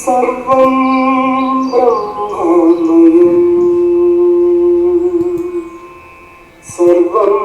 സർവം ബ്രഹ്മമയം സർവം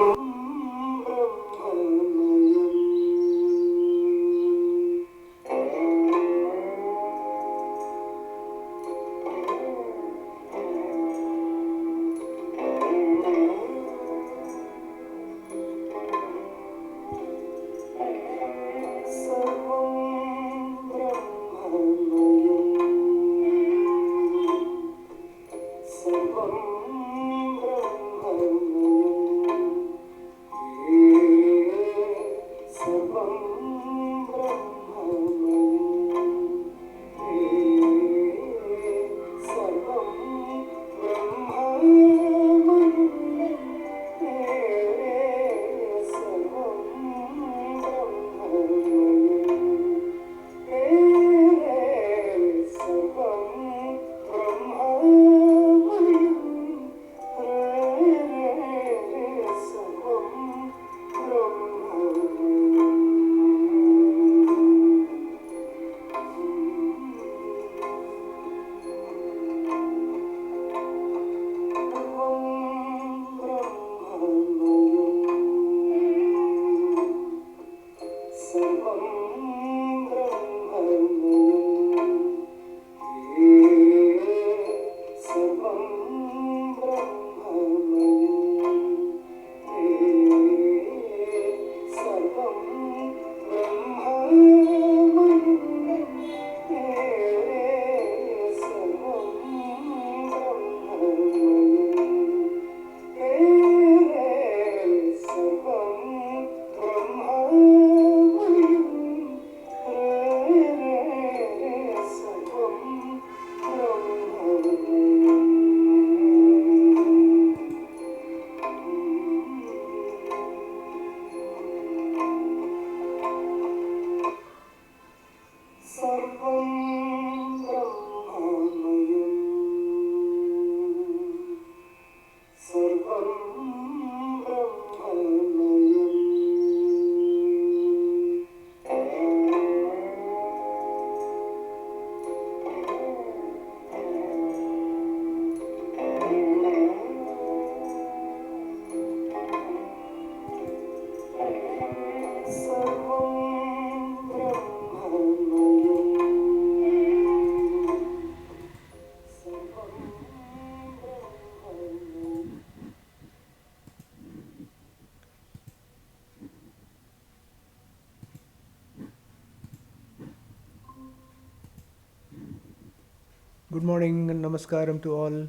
Good morning and namaskaram to all.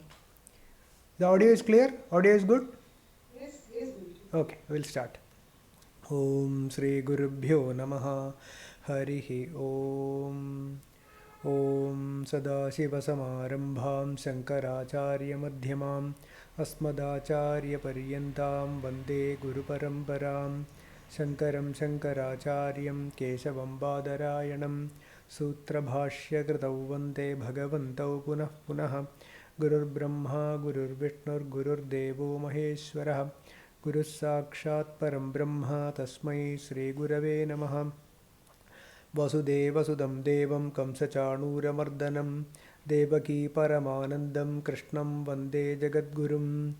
The audio is clear? Audio is good? Yes, yes. Okay, we'll start. Om Sri Gurubhyo Namaha Harihi Om. Om Sadashiva Samarambham Shankaracharya Madhyamam Asmadacharya Paryantam Vande Guru Paramparam Shankaram Shankaracharyam Keshavam Badarayanam Sutrabhashya Kritau Vande Bhagavantau Punah Punah Gurur Brahma Gurur Vishnur Gurur Devo Maheshwarah Guru Sakshat Param Brahma Tasmai Sri Gurave Namaha Vasudevasudam Devam Kamsachanuramardanam Devaki Paramanandam Krishnam Vande Jagadgurum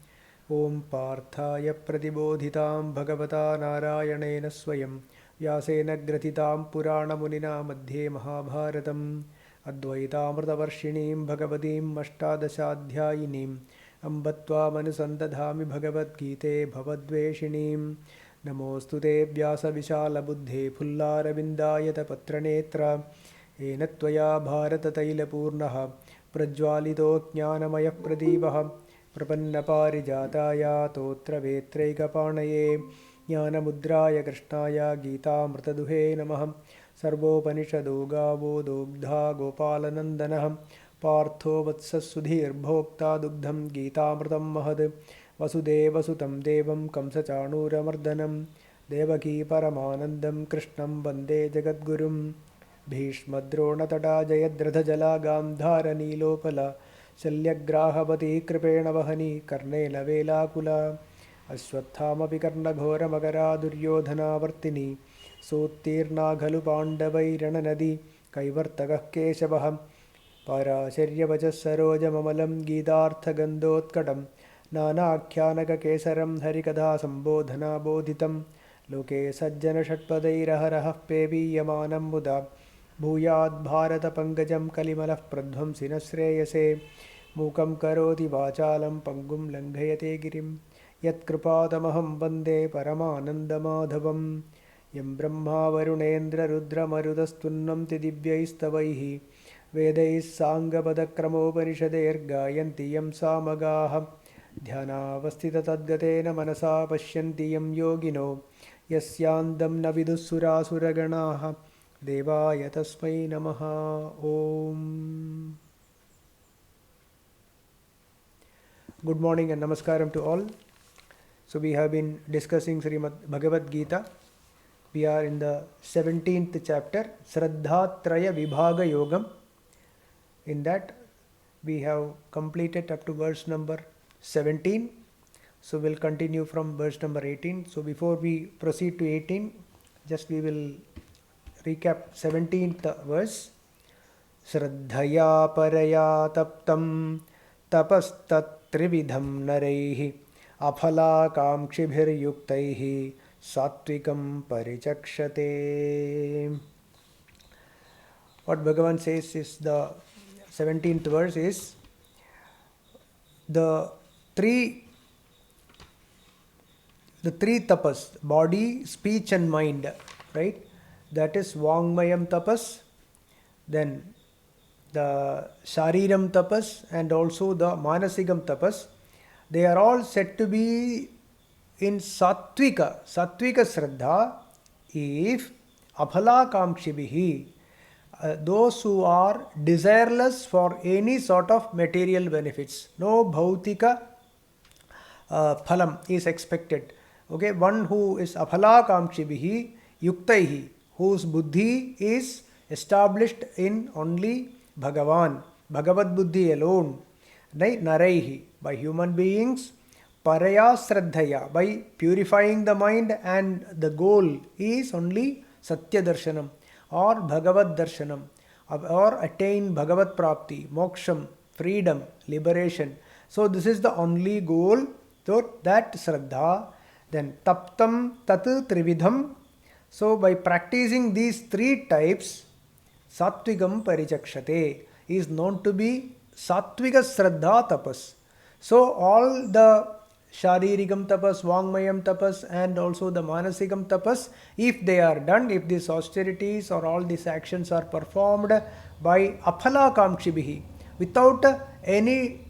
Om Parthaya Pratibodhitam Bhagavata Narayanena Swayam Vyasena Gratitam Purana Munina Madhye Mahabharatam Advaitamritavarshinim Bhagavatim Ashtadashadhyayinim Ambatva Manusandadhami Bhagavad Gite Bhavadveshinim Namostu te Vyasa Vishala Buddhe Pullarabindayata Patranetra Enatvaya Bharata Taila Purnaha Prajwalito Jnanamaya Pradivaha Prapanna Parijataya Totra Vetraika Panaye Jnanamudraya Krishnaya Gita Mrtaduhe Namah Sarvopanishado Gavo Dogdha Gopalanandanaha Partho Vatsasudhir Bhokta Dugdham Gita Mrtam Mahad Vasudevasutam Devam Kamsachanuramardanam Devaki Paramanandam Krishnam Vande Jagadgurum Bhishmadronatata Jayadratha Jala Gandhara Nilopala Shalyagrahapati Kripena Vahani Karnena Velakula Ashwathamapi Karnaghora Magara Duryodhana Vartini Sotirna Ghalu Pandavai Rananadi Kaivartagah Keshavaham पाराशर्यवचः सरोजममलं गीतार्थगन्धोत्कटं नानाख्यानककेसरं हरिकथा सम्बोधनाबोधितं लोके सज्जनषट्पदैरहरहः पेवीयमानं मुदा भूयाद्भारतपङ्कजं कलिमलः प्रध्वंसिनः श्रेयसे मूकं करोति वाचालं पङ्गुं लङ्घयते गिरिं यत्कृपातमहं वन्दे परमानन्दमाधवं यं ब्रह्मा वरुणेन्द्ररुद्रमरुतस्तुन्वन्ति दिव्यैस्तवैः वेदैः साङ्गपदक्रमोपनिषदैर्गायन्ति यं सामगाः ध्यानावस्थिततद्गतेन मनसा पश्यन्ति यं योगिनो यस्यान्दं न विदुःसुरासुरगणाः देवाय तस्मै नमः. Om. Good morning and namaskaram to all. So we have been discussing Srimad Bhagavad Gita. We are in the 17th chapter, Shradhaa-Thraya Vibhaaga Yogam. In that we have completed up to verse number 17. So we'll continue from verse number 18. So before we proceed to 18, just we will recap 17th verse. Shraddhaya paraya taptam tapastat-trividham naraihi aphala kamkshibhir yuktaihi satvikam parichakshate. What Bhagavan says is the 17th verse is the three tapas, body, speech and mind, right? That is Vangmayam tapas, then the Shariram tapas and also the Manasigam tapas. They are all said to be in Sattvika Shraddha if Aphala Kamkshibihi, those who are desireless for any sort of material benefits. No Bhautika phalam is expected. Okay, one who is Aphala Kamkshibihi Yuktaihi, whose buddhi is established in only Bhagavan, Bhagavad buddhi alone, naraihi, by human beings, paraya shraddhaya, by purifying the mind, and the goal is only Satya Darshanam or Bhagavad Darshanam, or attain Bhagavad Prapti, Moksham, freedom, liberation. So this is the only goal. So that Shraddha, then Taptam Tatu Trividham. So by practicing these three types, Satvikam Parichakshate is known to be Satvika Shraddha Tapas. So all the Sharirigam Tapas, Vangmayam Tapas and also the Manasigam Tapas, if they are done, if these austerities or all these actions are performed by Aphala Kamkshibihi, without any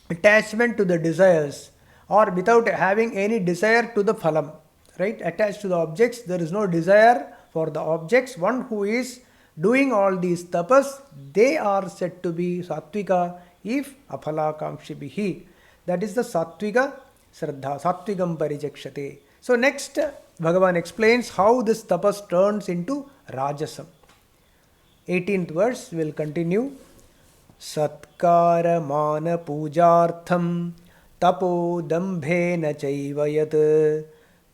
attachment to the desires or without having any desire to the phalam, right? Attached to the objects, there is no desire for the objects. One who is doing all these tapas, they are said to be Sattvika if Aphala Kamkshibihi. That is the Sattvika Shraddha, Sattvikam Parichakshate. So next Bhagavan explains how this tapas turns into Rajasam. 18th verse will continue. Satkara mana pujartham tapo dambhena chaivayat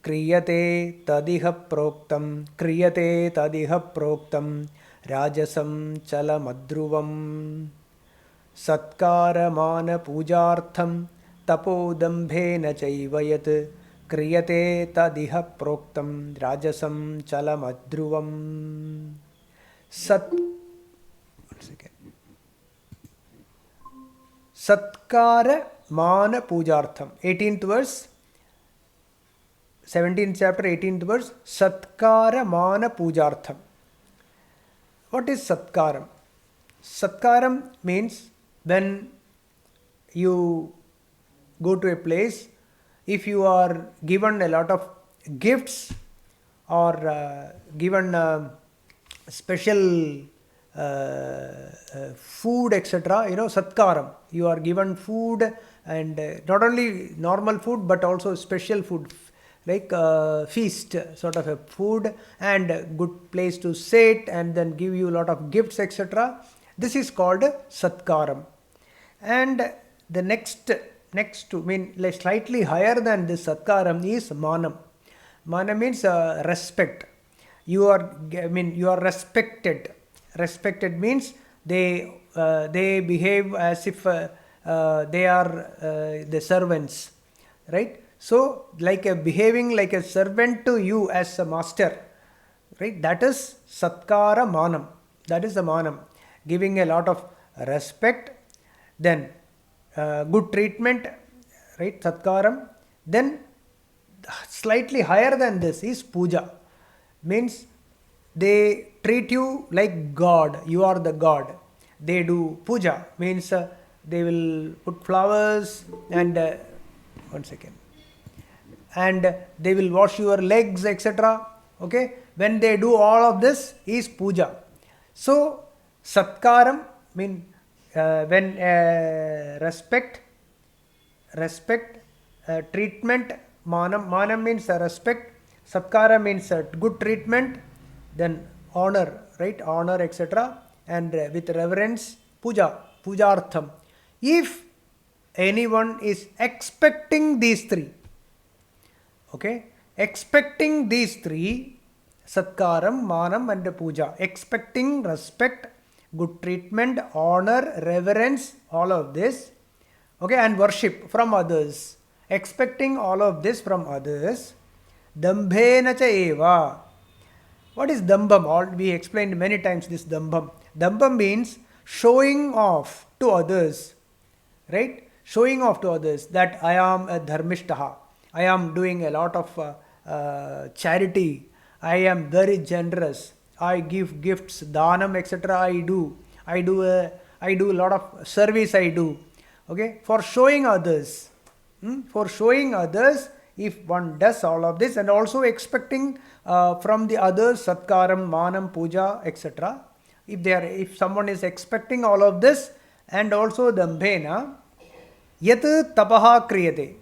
kriyate tadiha proktam rajasam chalamadruvam. Satkaramana pujartham tapodambhena chaivayat kriyate tadiha proktam rajasam chalamadruvam. Satkara mana pujartham. 18th verse, 17th chapter, 18th verse. Satkara mana pujartham. What is Satkaram? Satkaram means when you go to a place, if you are given a lot of gifts or given special food, etc., Satkaram. You are given food, and not only normal food but also special food, like feast sort of a food, and a good place to sit, and then give you a lot of gifts, etc. This is called Satkaram. And the next to mean like slightly higher than this Satkaram is Manam. Mana means respect. You are respected. Respected means they behave as if they are the servants, right? So like a behaving like a servant to you as a master, right? That is satkara manam. That is the manam, giving a lot of respect, then good treatment, right? Satkaram. Then slightly higher than this is puja, means they treat you like God. You are the God. They do puja, means they will put flowers and one second, and they will wash your legs, etc. Okay, when they do all of this is puja. So satkaram mean when respect, treatment, manam means respect, satkara means good treatment, then honor, right? Honor, etc. And with reverence, pujartham. If anyone is expecting these three, okay, expecting these three, satkaram, manam and puja, expecting respect, good treatment, honor, reverence, all of this, okay, and worship from others, expecting all of this from others, dambhena cha eva. What is dambam? All we explained many times this dambam. Dambam means showing off to others, right? Showing off to others that I am a dharmishtaha. I am doing a lot of charity. I am very generous. I give gifts, dhanam, etc. I do a lot of service. I do. Okay, for showing others. For showing others, if one does all of this, and also expecting from the others satkaram, manam, puja, etc. If someone is expecting all of this, and also dambhena, yat tapaha kriyate.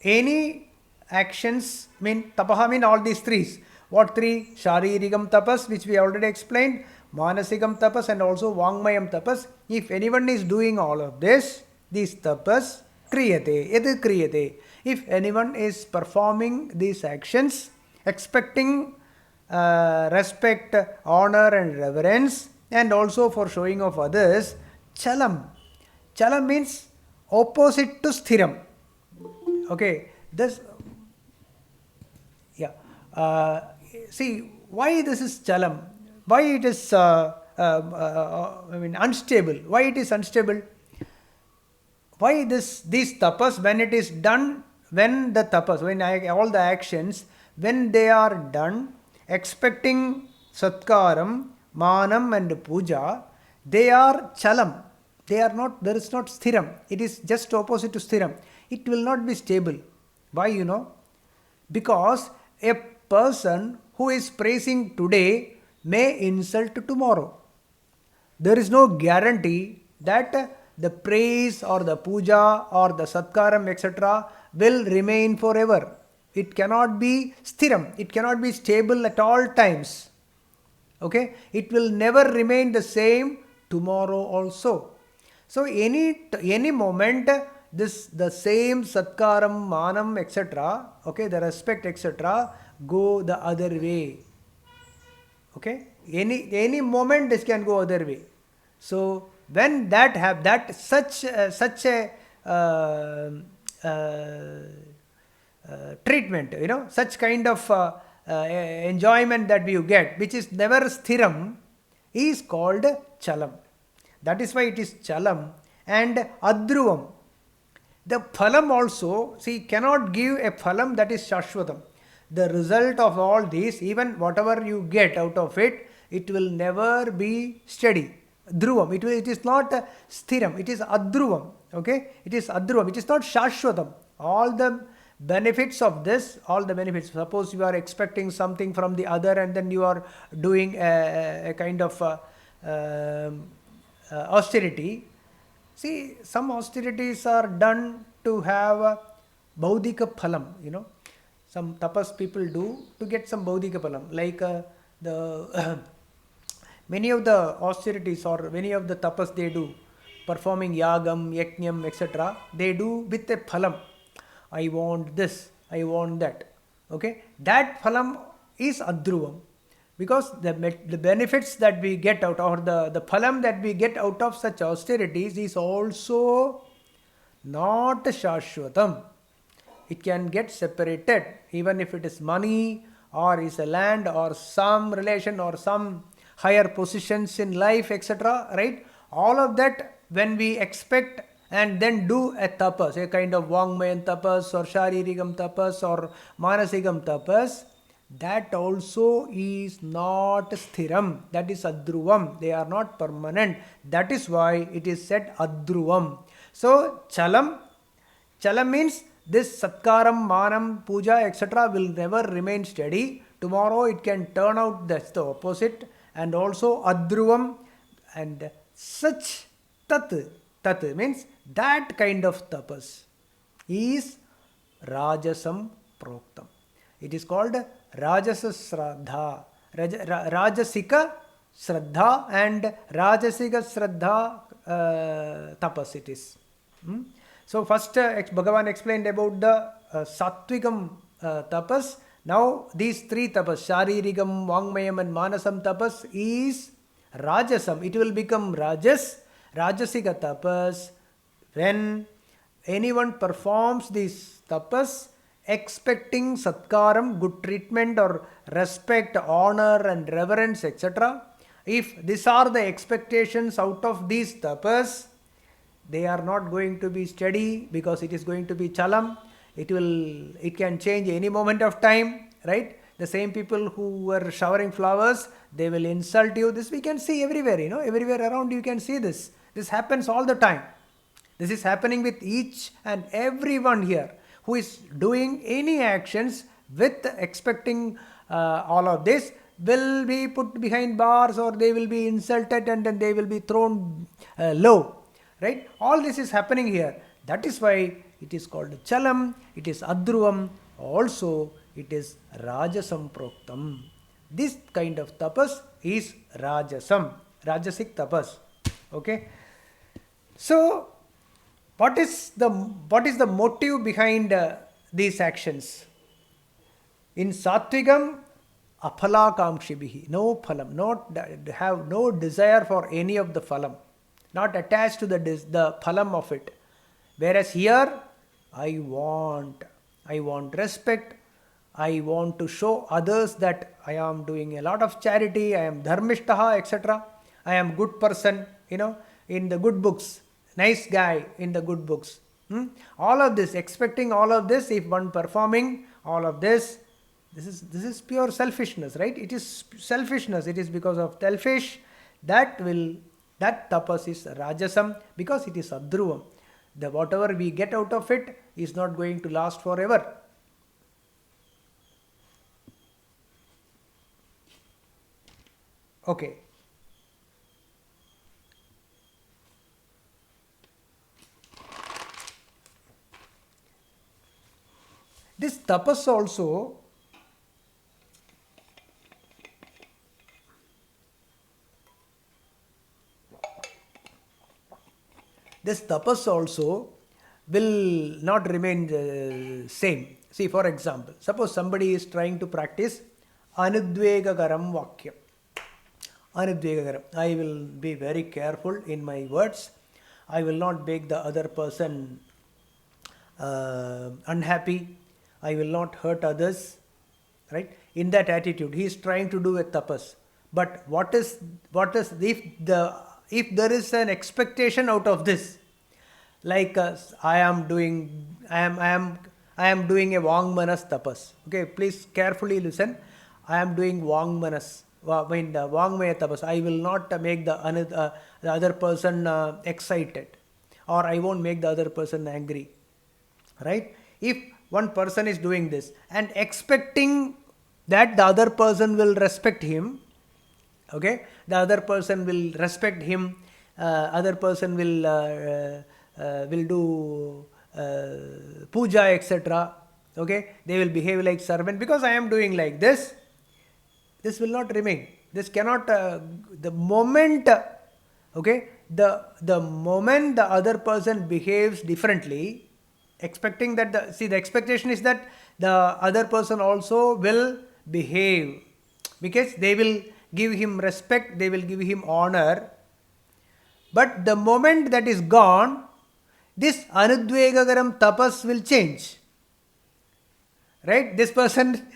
Any actions mean tapaha mean all these threes. What three? Sharirigam tapas, which we already explained, manasigam tapas, and also vangmayam tapas. If anyone is doing all of this, these tapas, kriyate, yad kriyate. If anyone is performing these actions, expecting respect, honor and reverence, and also for showing of others, chalam. Chalam means opposite to sthiram. Okay, this, yeah. See, why this is chalam? Why it is, unstable? Why it is unstable? Why these tapas, when it is done, when the tapas, all the actions, when they are done, expecting satkaram, manam and puja, they are chalam. They are not, there is not sthiram. It is just opposite to sthiram. It will not be stable. Why, Because a person who is praising today may insult tomorrow. There is no guarantee that the praise or the puja or the satkaram, etc. will remain forever. It cannot be sthiram. It cannot be stable at all times. Okay? It will never remain the same tomorrow also. So any moment, the same satkaram, manam, etc., okay, the respect, etc., go the other way. Okay? Any moment this can go other way. So when that have that such a treatment, such kind of enjoyment that you get, which is never sthiram, is called chalam. That is why it is chalam and adruvam. The phalam also, see, cannot give a phalam that is shashvatam. The result of all this, even whatever you get out of it, it will never be steady. Dhruvam. It is not sthiram. It is adruvam. Okay? It is adruvam. It is not shashvatam. All the benefits of this, all the benefits. Suppose you are expecting something from the other and then you are doing a kind of austerity. See, some austerities are done to have baudhika phalam, Some tapas people do to get some baudhika phalam. Like the many of the austerities or many of the tapas they do, performing yagam, yajnam, etc. They do with a phalam. I want this, I want that. Okay? That phalam is adruvam. Because the benefits that we get out, or the phalam that we get out of such austerities is also not shashwatam. It can get separated, even if it is money or is a land or some relation or some higher positions in life, etc. Right? All of that, when we expect and then do a tapas, a kind of Vangmayan tapas or Sharirigam tapas or Manasigam tapas, that also is not sthiram, that is adruvam. They are not permanent. That is why it is said adruvam. So chalam means this satkaram, manam, puja, etc. will never remain steady. Tomorrow it can turn out that's the opposite. And also adruvam, and such tat means that kind of tapas is rajasam proktam. It is called Rajasa Shraddha, Rajasika Shraddha and Rajasika Shraddha tapas it is. So first Bhagavan explained about the Satvikam tapas. Now these three tapas, Sharirigam, Vangmayam and Manasam tapas is Rajasam. It will become Rajasika tapas when anyone performs these tapas expecting satkaram, good treatment or respect, honor and reverence, etc. If these are the expectations out of these tapas, they are not going to be steady because it is going to be chalam. It can change any moment of time, right? The same people who were showering flowers, they will insult you. This we can see everywhere, everywhere around you can see this. This happens all the time. This is happening with each and everyone here who is doing any actions with expecting all of this will be put behind bars, or they will be insulted and then they will be thrown low. Right? All this is happening here. That is why it is called chalam, it is adruvam, also it is rajasam proktam. This kind of tapas is rajasam, rajasic tapas. Okay. So what is the motive behind these actions? In Satvikam, aphala kamkshibihi, no phalam, have no desire for any of the phalam, not attached to the phalam of it. Whereas here, I want respect, I want to show others that I am doing a lot of charity, I am dharmishtaha, etc. I am good person, in the good books. Nice guy in the good books. All of this, expecting all of this, if one performing all of this is pure selfishness, right? It is selfishness. It is because of selfish that tapas is rajasam, because it is adruvam. The whatever we get out of it is not going to last forever. Okay. This tapas also will not remain same. See, for example, suppose somebody is trying to practice anudvegagaram vakyam. Anudvegagaram. I will be very careful in my words. I will not make the other person unhappy. I will not hurt others. Right? In that attitude, he is trying to do a tapas. But what is if there is an expectation out of this, like I am doing a Vangmanas tapas. Okay, please carefully listen. I am doing Vangmanas, Vangmaya tapas. I will not make the other person excited, or I won't make the other person angry. Right? If one person is doing this and expecting that the other person will respect him, okay, the other person will respect him, other person will do puja, etc. Okay, they will behave like servant because I am doing like this. This will not remain. This cannot. The moment, okay, the moment the other person behaves differently, expecting that the expectation is that the other person also will behave because they will give him respect, they will give him honor. But the moment that is gone, this anudvegagaram tapas will change. Right? This person,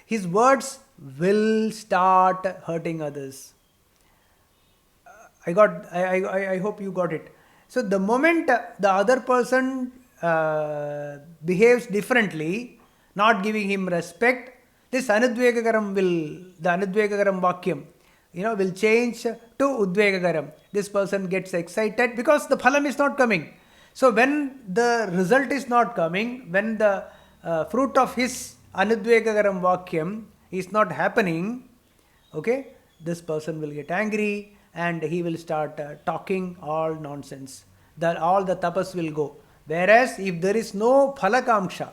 his words will start hurting others. I hope you got it. So the moment the other person behaves differently, not giving him respect, this the anudvegagaram vakyam, will change to udvegagaram. This person gets excited because the phalam is not coming. So when the result is not coming, when the fruit of his anudvegagaram vakyam is not happening, okay, this person will get angry and he will start talking all nonsense. All the tapas will go. Whereas if there is no phalakamsha,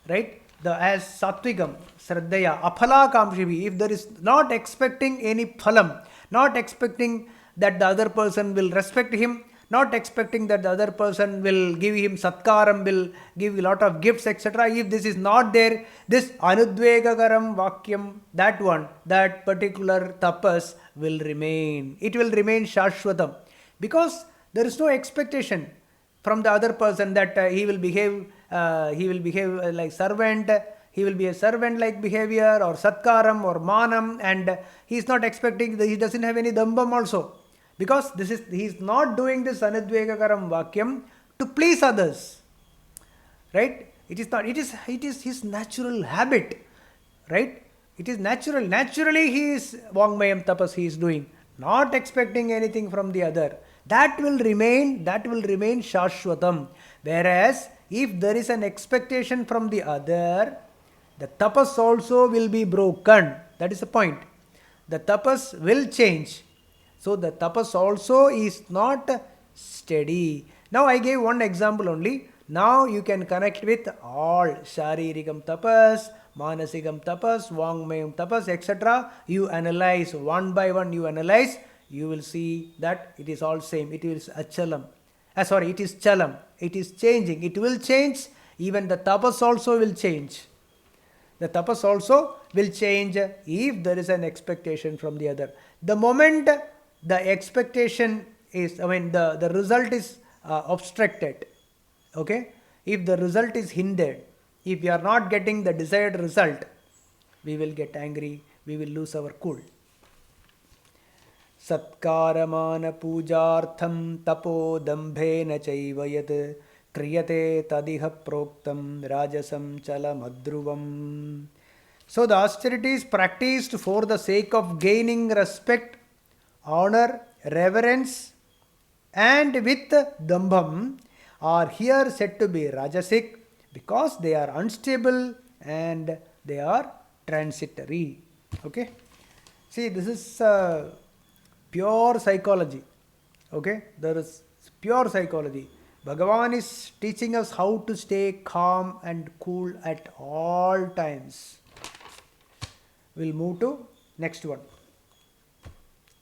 right, as satvikam, Shradhaya, aphala if there is not expecting any phalam, not expecting that the other person will respect him, not expecting that the other person will give him satkaram, will give a lot of gifts, etc. If this is not there, this anudvegagaram vakyam, that particular tapas will remain. It will remain shashwatam, because there is no expectation from the other person that he will behave like servant, he will be a servant like behavior, or satkaram or manam, and he is not expecting, he doesn't have any dambam also. Because he is not doing this anudvegagaram vakyam to please others. Right? It is not, it is his natural habit. Right? It is natural. Naturally he is Vangmayam tapas he is doing, not expecting anything from the other. That will remain shashwatam. Whereas if there is an expectation from the other, the tapas also will be broken. That is the point. The tapas will change. So the tapas also is not steady. Now I gave one example only. Now you can connect with all sharirikam tapas, manasikam tapas, vangmayam tapas, etc. You analyze one by one, you will see that it is all same. It is achalam. It is chalam. It is changing. It will change. Even the tapas also will change. The tapas also will change if there is an expectation from the other. The moment the expectation is, the result is obstructed. Okay? If the result is hindered, if we are not getting the desired result, we will get angry, we will lose our cool. Satkaramana pujartham tapo dambhena chaiva yat kriyate tadiha proktam rajasam chalamadruvam. So the austerities practiced for the sake of gaining respect, honor, reverence, and with dambham are here said to be rajasic, because they are unstable and they are transitory. Okay? See, this is pure psychology. Okay? There is pure psychology. Bhagavan is teaching us how to stay calm and cool at all times. We'll move to next one.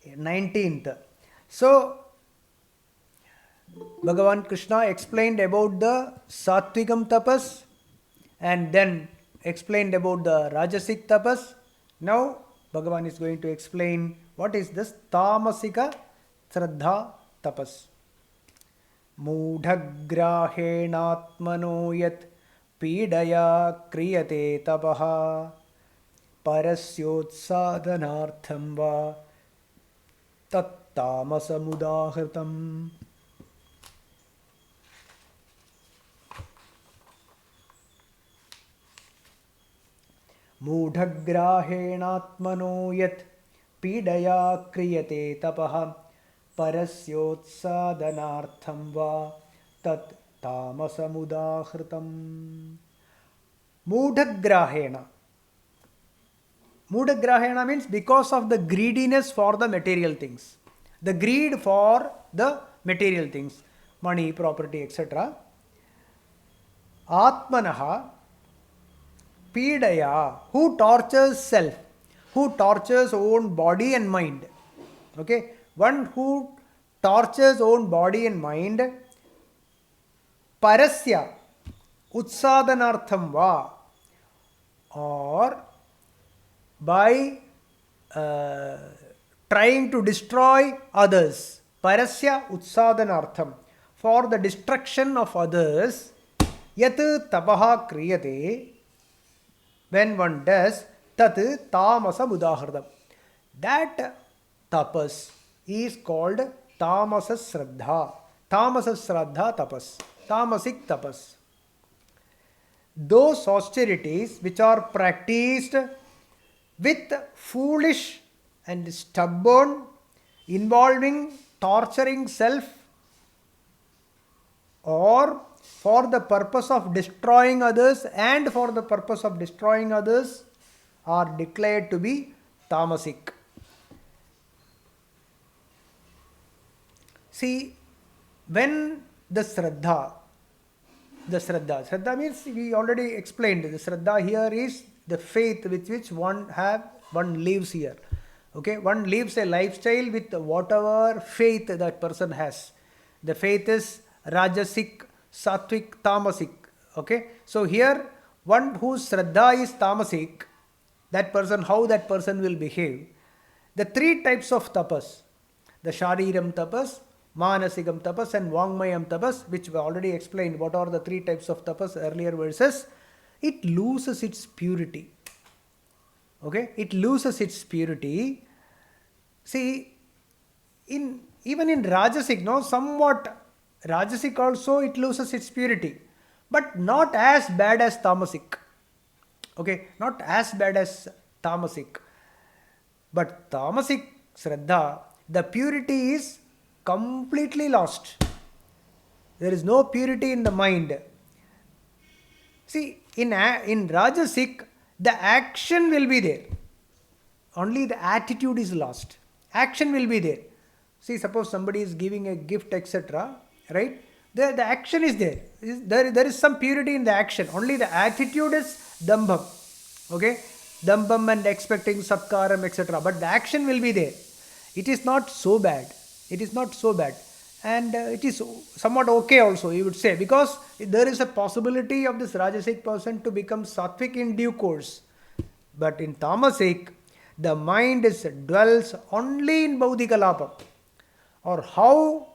19th. So, Bhagavan Krishna explained about the Satvikam tapas and then explained about the Rajasic tapas. Now, Bhagavan is going to explain what is this Tamasika Shraddha tapas. Mudhagrahenatmano yat pidaya kriyate tapaha parasyotsadanartham va tattamasamudahritam. Mudhagrahenatmano yat pidaya kriyate tapaha parasyotsadanartham va tat tamasamudahritam. Mudhagrahena. Mudhagrahena means because of the greediness for the material things. The greed for the material things, money, property, etc. Atmanaha pidaya, who tortures self, who tortures own body and mind. Okay, one who tortures own body and mind. Parasya utsadanartham va, or by uh, trying to destroy others. Parasya utsadanartham. For the destruction of others. Yat tapaha kriyate. When one does, tat tamasa udahardam. That tapas is called tamasa shraddha. Tamasa shraddha tapas. Tamasic tapas. Those austerities which are practiced with foolish and stubborn, involving torturing self, or for the purpose of destroying others and for the purpose of destroying others, are declared to be tamasic. See, when the Shraddha means we already explained. The Shraddha here is the faith with which one lives here. Okay, one lives a lifestyle with whatever faith that person has. The faith is Rajasic, Sattvic, Tamasic. Okay, so here one whose Shraddha is Tamasic, that person, how that person will behave. The three types of tapas, the Shariram tapas, Manasigam tapas and Vangmayam tapas, which we already explained what are the three types of tapas earlier verses, it loses its purity. Okay, it loses its purity. See, even in Rajasic, no, somewhat Rajasic also it loses its purity, but not as bad as Tamasic. Okay, not as bad as Tamasic. But Tamasic Shraddha, the purity is completely lost. There is no purity in the mind. See, in Rajasic, the action will be there. Only the attitude is lost. Action will be there. See, suppose somebody is giving a gift, etc. Right? The action is there. There is some purity in the action. Only the attitude is dambam. Okay? Dambam and expecting satkaram, etc. But the action will be there. It is not so bad. It is not so bad. And it is somewhat okay also, you would say, because there is a possibility of this Rajasic person to become Sattvic in due course. But in Tamasic, the mind dwells only in Baudikalapam, or how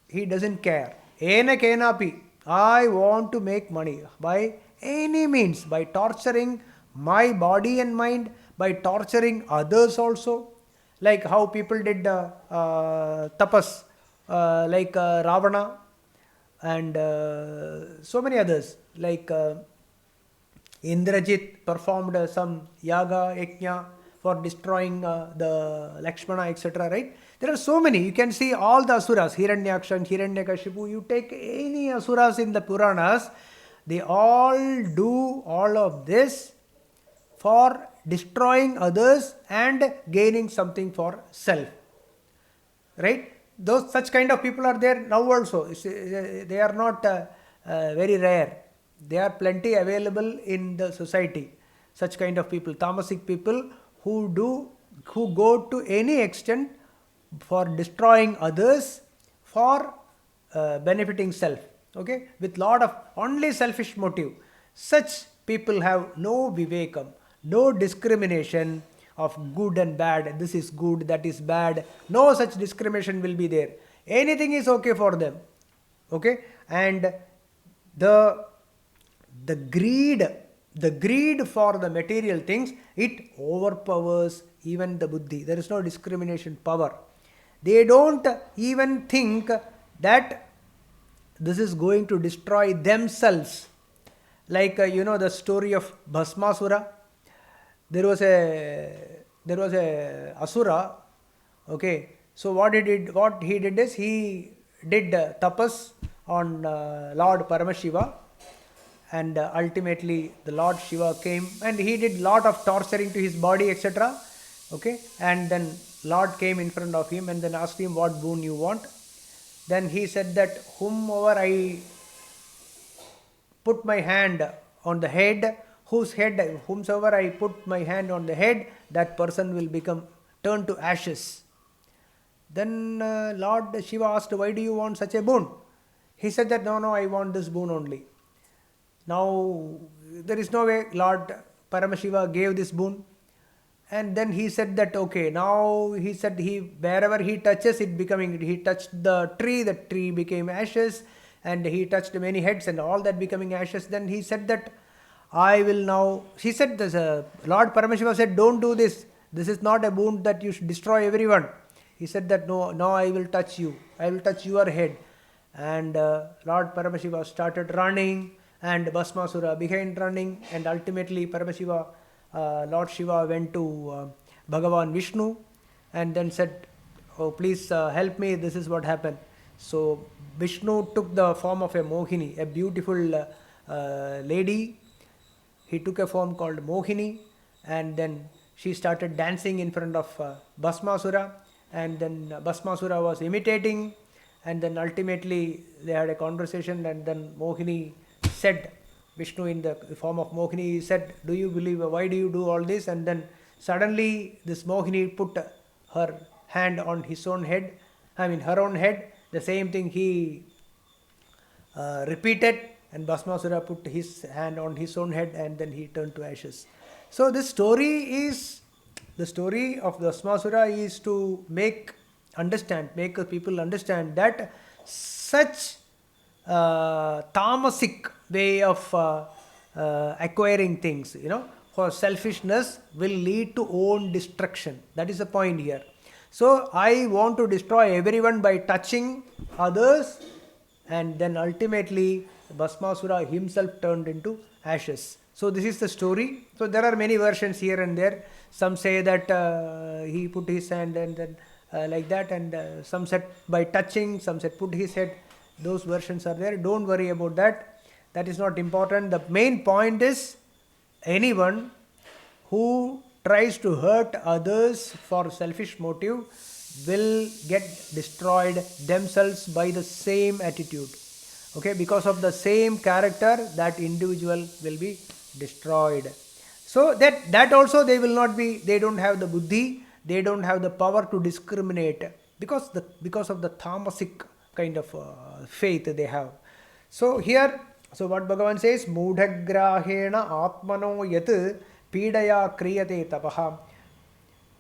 he doesn't care. Ena kenapi, I want to make money by any means, by torturing my body and mind, by torturing others also. Like how people did tapas, like Ravana and so many others, like Indrajit performed some yaga, yajna for destroying the Lakshmana, etc. Right? There are so many. You can see all the asuras, Hiranyaksha and Hiranyakashipu. You take any asuras in the Puranas, they all do all of this for destroying others and gaining something for self. Right? Those such kind of people are there now also. They are not very rare. They are plenty available in the society. Such kind of people, tamasic people who go to any extent for destroying others for benefiting self. Okay, with lot of only selfish motive. Such people have no vivekam, no discrimination of good and bad. This is good, that is bad. No such discrimination will be there. Anything is okay for them. Okay, and the greed for the material things, it overpowers even the buddhi. There is no discrimination power. They don't even think that this is going to destroy themselves. Like the story of Bhasmasura. There was a asura. Okay, so what he did is he did tapas on Lord Paramashiva, and ultimately the Lord Shiva came and he did lot of torturing to his body, etc. Okay, and then Lord came in front of him and then asked him what boon you want. Then he said that whomever I put my hand on the head, whomsoever I put my hand on the head, that person will turn to ashes. Then Lord Shiva asked, why do you want such a boon? He said that no, I want this boon only. Now there is no way Lord Paramashiva gave this boon. And then he said that, okay, now he said wherever he touches it becoming, he touched the tree became ashes, and he touched many heads and all that becoming ashes. Then he said that I will now, he said this, Lord Paramashiva said, don't do this. This is not a boon that you should destroy everyone. He said that no, now I will touch you. I will touch your head. And Lord Paramashiva started running, and Bhasmasura behind running, and ultimately Paramashiva, Lord Shiva went to Bhagavan Vishnu and then said, oh please help me, this is what happened. So Vishnu took the form of a Mohini, a beautiful lady. He took a form called Mohini, and then she started dancing in front of Bhasmasura, and then Bhasmasura was imitating, and then ultimately they had a conversation, and then Mohini said, Vishnu in the form of Mohini said, do you believe, why do you do all this? And then suddenly this Mohini put her hand on his own head, her own head. The same thing he repeated, and Bhasmasura put his hand on his own head, and then he turned to ashes. So this story is, the story of Bhasmasura is to make people understand that such tamasic way of acquiring things, for selfishness will lead to own destruction. That is the point here. So I want to destroy everyone by touching others, and then ultimately Bhasmasura himself turned into ashes. So this is the story. So there are many versions here and there. Some say that he put his hand and then like that, and some said by touching, some said put his head. Those versions are there. Don't worry about that. That is not important. The main point is, anyone who tries to hurt others for selfish motive will get destroyed themselves by the same attitude. Okay, because of the same character, that individual will be destroyed. So that also they will not be, they don't have the buddhi, they don't have the power to discriminate, because of the tamasic kind of faith they have. So here, so what Bhagavan says, Mudhagrahena atmano yat pidaya kriyate tapaha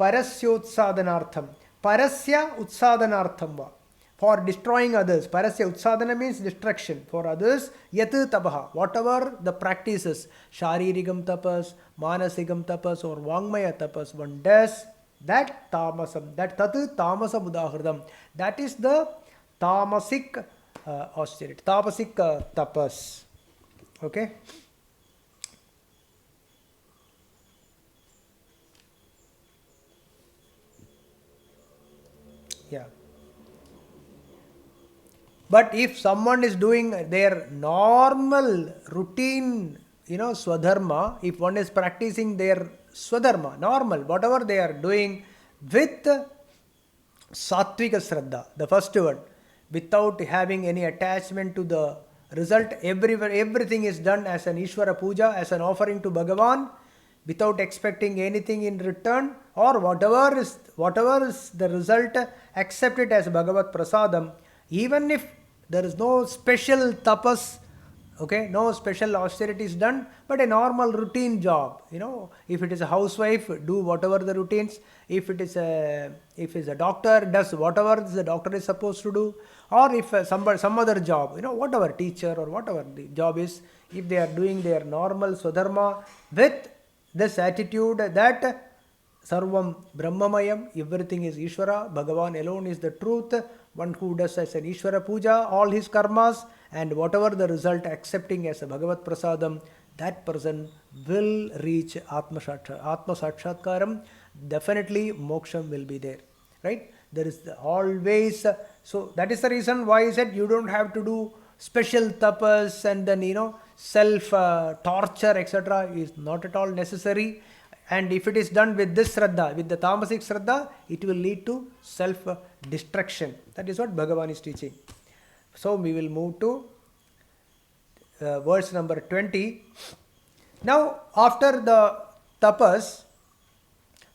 parasyotsadanartham. Parasya utsadanartham va. For destroying others. Parasya utsadana means destruction. For others, yat tapaha. Whatever the practices, sharirigam tapas, manasigam tapas, or vangmaya tapas one does, that tamasam, that tat tamasam udahridam. That is the tamasic austerity, tapasic tapas. Okay. Yeah. But if someone is doing their normal routine, swadharma, if one is practicing their swadharma, normal, whatever they are doing with sattvika shraddha, the first one, without having any attachment to the result, everything is done as an Ishvara puja, as an offering to Bhagavan, without expecting anything in return, or whatever is the result, accept it as Bhagavat Prasadam, even if there is no special tapas, okay, no special austerity is done, but a normal routine job. If it is a housewife, do whatever the routines. If it is a doctor, does whatever the doctor is supposed to do. Or if some other job, whatever, teacher or whatever the job is, if they are doing their normal swadharma with this attitude that Sarvam Brahmamayam, everything is Ishvara, Bhagavan alone is the truth, one who does as an Ishvara puja, all his karmas, and whatever the result, accepting as a Bhagavat Prasadam, that person will reach Atma Sakshatkaram. Definitely moksham will be there. Right? There is always, so that is the reason why he said you don't have to do special tapas and then self torture, etc. is not at all necessary. And if it is done with this Shraddha, with the Tamasic Shraddha, it will lead to self-destruction. That is what Bhagavan is teaching. So we will move to verse number 20. Now, after the tapas,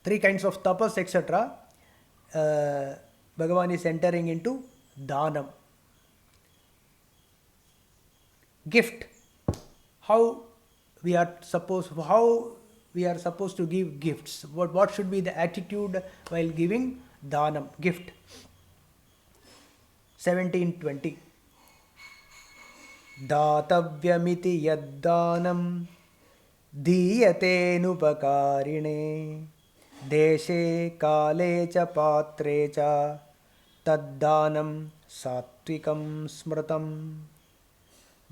3 kinds of tapas, etc., Bhagavan is entering into Dhanam. Gift. How we are supposed to give gifts. What should be the attitude while giving danam, gift? 17:20. Datavyamiti yaddanam Diyatenupakarine Deshe Kale cha Patre cha Taddanam Satvikam Smritam.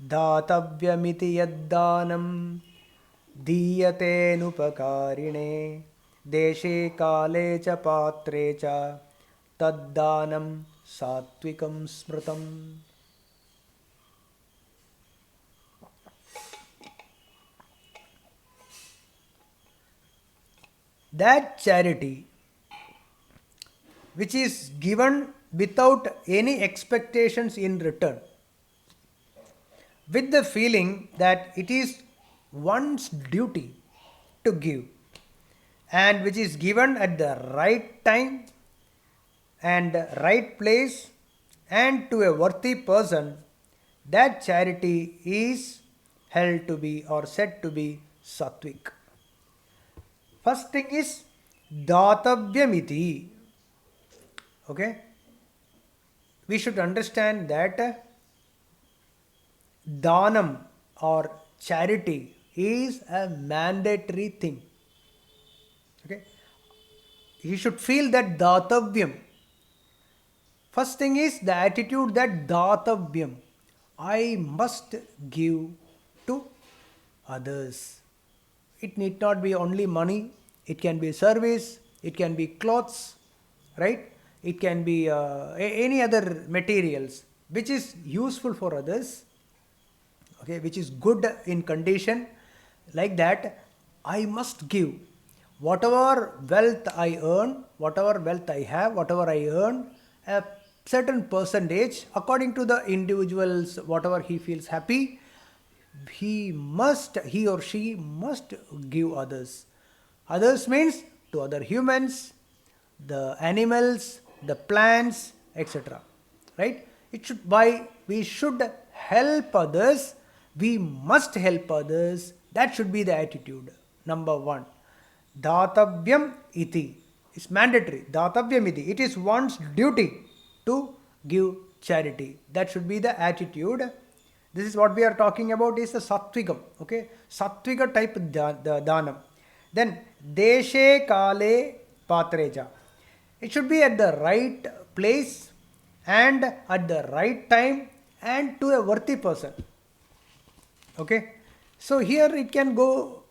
Datavyamiti yaddanam Diyatenupakarine Deshe Kale cha Patre cha Taddanam Satvikam Smritam. That charity which is given without any expectations in return, with the feeling that it is one's duty to give, and which is given at the right time and right place and to a worthy person, that charity is held to be or said to be sattvic. First thing is datavyamiti. Okay? We should understand that danam or charity is a mandatory thing. Okay? You should feel that datavyam. First thing is the attitude that datavyam. I must give to others. It need not be only money, it can be service, it can be clothes, right? It can be any other materials which is useful for others, okay, which is good in condition. Like that, I must give. Whatever wealth I earn, whatever wealth I have, whatever I earn, a certain percentage, according to the individual's, whatever he feels happy, he or she must give others. Others means to other humans, the animals, the plants, etc. Right? We should help others. We must help others. That should be the attitude. Number one. Datavyam iti. It's mandatory. Datavyam iti. It is one's duty to give charity. That should be the attitude. This is what we are talking about is the sattvigam. Okay, sattvika type danam. Then deshe kale patreja. It should be at the right place and at the right time and to a worthy person. Okay, so here it can go.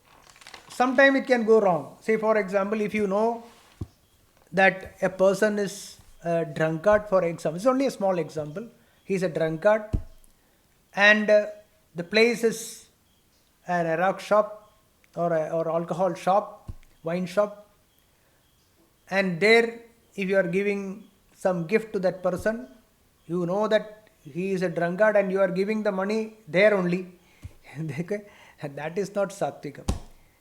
Sometime it can go wrong. Say for example, if you know that a person is a drunkard, for example, it's only a small example. He is a drunkard. And the place is an arak shop or alcohol shop, wine shop. And there, if you are giving some gift to that person, you know that he is a drunkard and you are giving the money there only. That is not sattvika.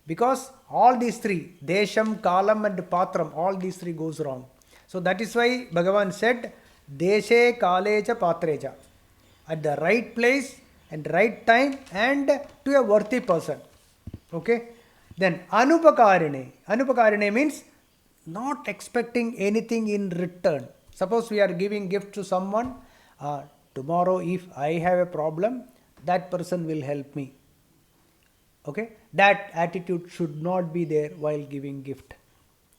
Because all these three, desham, kalam and patram, all these three goes wrong. So that is why Bhagavan said, deshe kalecha patrecha. At the right place and right time and to a worthy person. Okay. Then anupakarine. Anupakarine means not expecting anything in return. Suppose we are giving gift to someone. Tomorrow if I have a problem, that person will help me. Okay. That attitude should not be there while giving gift.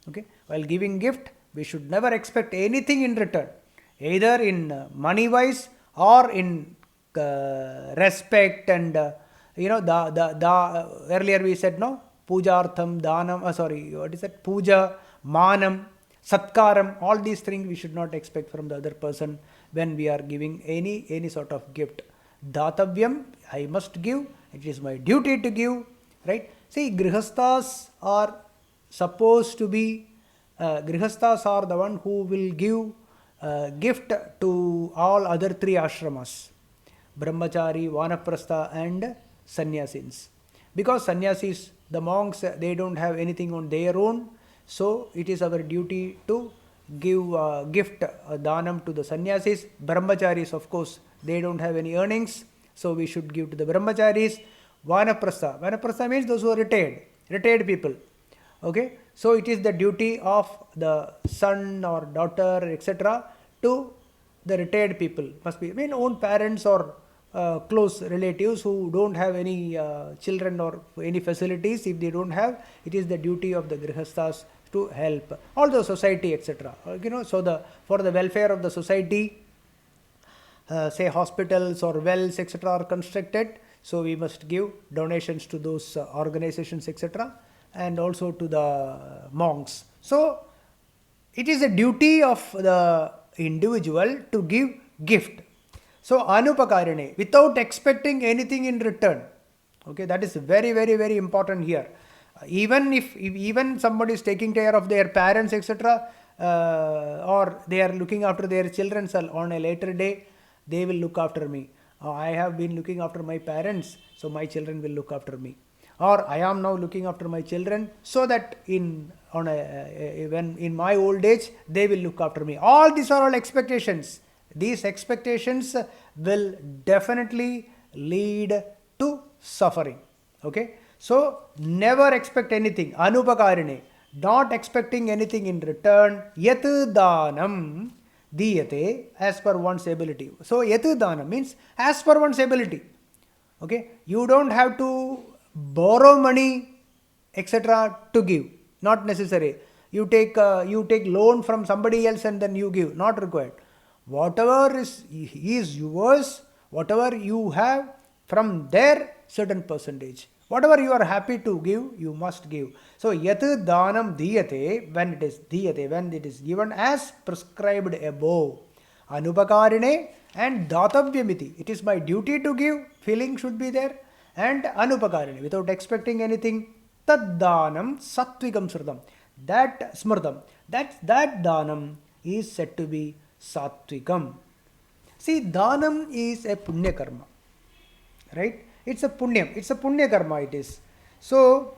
Okay. While giving gift, we should never expect anything in return. Either in money wise or in respect and earlier we said no pujartham danam what is that puja manam satkaram, all these things we should not expect from the other person when we are giving any sort of gift. Datavyam, I must give, it is my duty to give, right? See, grihasthas are supposed to be grihasthas are the one who will give gift to all other three ashramas, brahmachari, vanaprastha and sannyasis. Because sannyasis, the monks, they don't have anything on their own, so it is our duty to give gift, danam to the sannyasis. Brahmacharis, of course, they don't have any earnings, so we should give to the brahmacharis. Vanaprastha means those who are retired. retired people. Okay, so it is the duty of the son or daughter, etc., to the retired people. Must be, I mean, own parents or close relatives who don't have any children or any facilities. If they don't have, it is the duty of the grihasthas to help. Also society, etc. So for the welfare of the society, say hospitals or wells, etc., are constructed, so we must give donations to those organizations, etc., and also to the monks. So it is a duty of the individual to give gift. So anupakarine, without expecting anything in return. Okay, that is very, very, very important here. Even if even somebody is taking care of their parents, etc., or they are looking after their children, on a later day they will look after me. I have been looking after my parents, so my children will look after me. Or I am now looking after my children, so that when in my old age they will look after me. All these are all expectations. These expectations will definitely lead to suffering. Okay, so never expect anything. Anupakarine, not expecting anything in return. Yat danam diyate, as per one's ability. So yat danam means as per one's ability. Okay, you don't have to borrow money, etc., to give. Not necessary. You take loan from somebody else and then you give. Not required. Whatever is yours, whatever you have, from there certain percentage. Whatever you are happy to give, you must give. So yat danam diyate, when it is given as prescribed above. Anupakarine and datavyamiti. It is my duty to give, feeling should be there. And anupakarine, without expecting anything. Tad danam satvikam smrtam. That smrtam, that danam is said to be satvikam. See, danam is a punya karma, right? It's a punya karma it is. So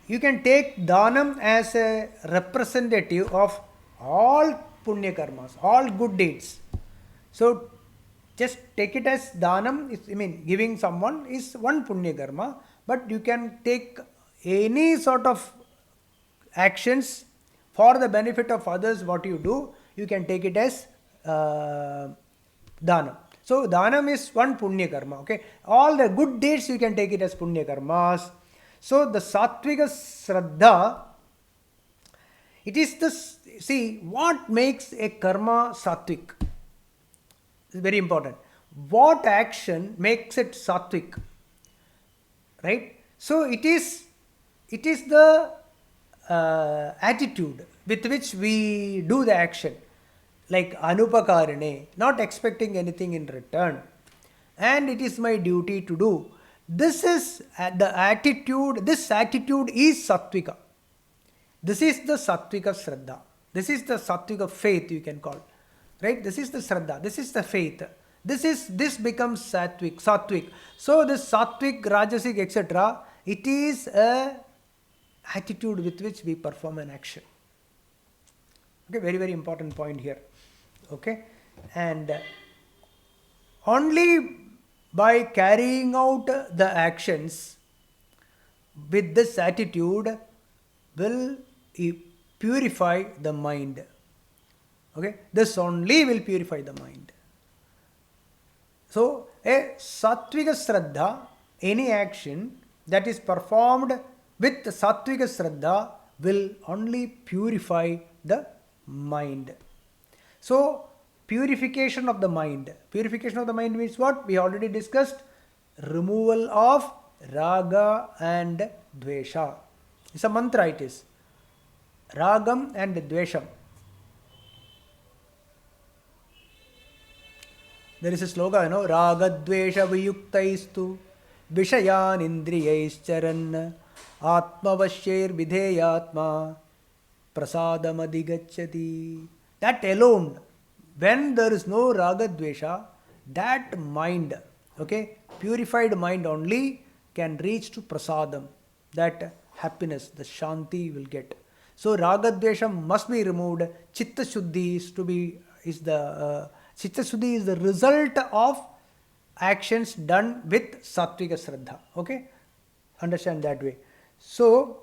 you can take danam as a representative of all punya karmas, all good deeds. So just take it as danam, giving someone is one punya karma, but you can take any sort of actions for the benefit of others. What you do, you can take it as danam. So danam is one punya karma. Okay, all the good deeds you can take it as punya karmas. So the sattvika shraddha, it is this. See, what makes a karma sattvik is very important. What action makes it sattvik, right? So it is the attitude with which we do the action, like anupakarine, not expecting anything in return, and it is my duty to do. This is the attitude. This attitude is sattvika. This is the sattvika shraddha. This is the sattvika faith, you can call, right? This is the shraddha. This is the faith. This becomes sattvic. So this sattvic, rajasic, etc., it is a attitude with which we perform an action. Okay, very, very important point here. Okay, and only by carrying out the actions with this attitude will purify the mind. Okay, this only will purify the mind. So a sattvika shraddha, any action that is performed with sattvika shraddha will only purify the mind. So purification of the mind. Purification of the mind means what? We already discussed. Removal of raga and dvesha. It's a mantra, it is. Ragam and dvesham. There is a slogan, Ragadvesha viyuktaistu vishayan indriyaischarana atmavashyir vidheyatma prasadam adhigacchati. That alone, when there is no ragadvesha, that mind, okay, purified mind only can reach to prasadam, that happiness, the shanti will get. So ragadvesha must be removed. Chitta shuddhi is the result of actions done with sattvika shraddha. Okay, understand that way. So,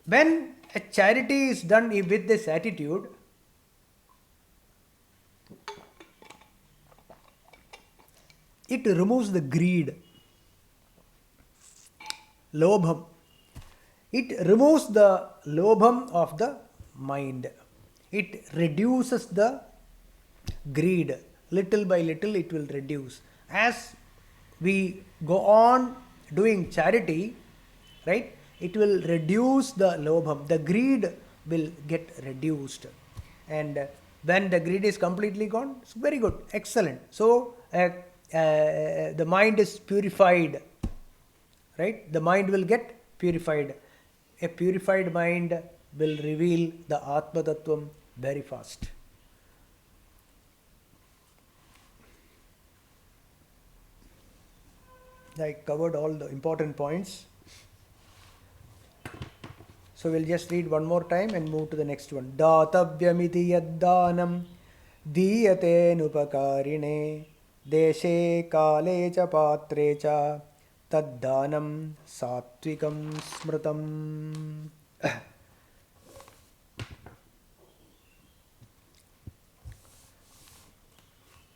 when a charity is done with this attitude, it removes the greed, lobham. It removes the lobham of the mind. It reduces the greed. Little by little it will reduce. As we go on doing charity, right, it will reduce the lobham. The greed will get reduced. And when the greed is completely gone, it's very good, excellent. So the mind is purified, right? The mind will get purified. A purified mind will reveal the Atma Tattvam very fast. I covered all the important points. So we'll just read one more time and move to the next one. Datavyamiti yaddanam diyate nupakarine deshe kale cha patre cha taddanam satvikam smritam.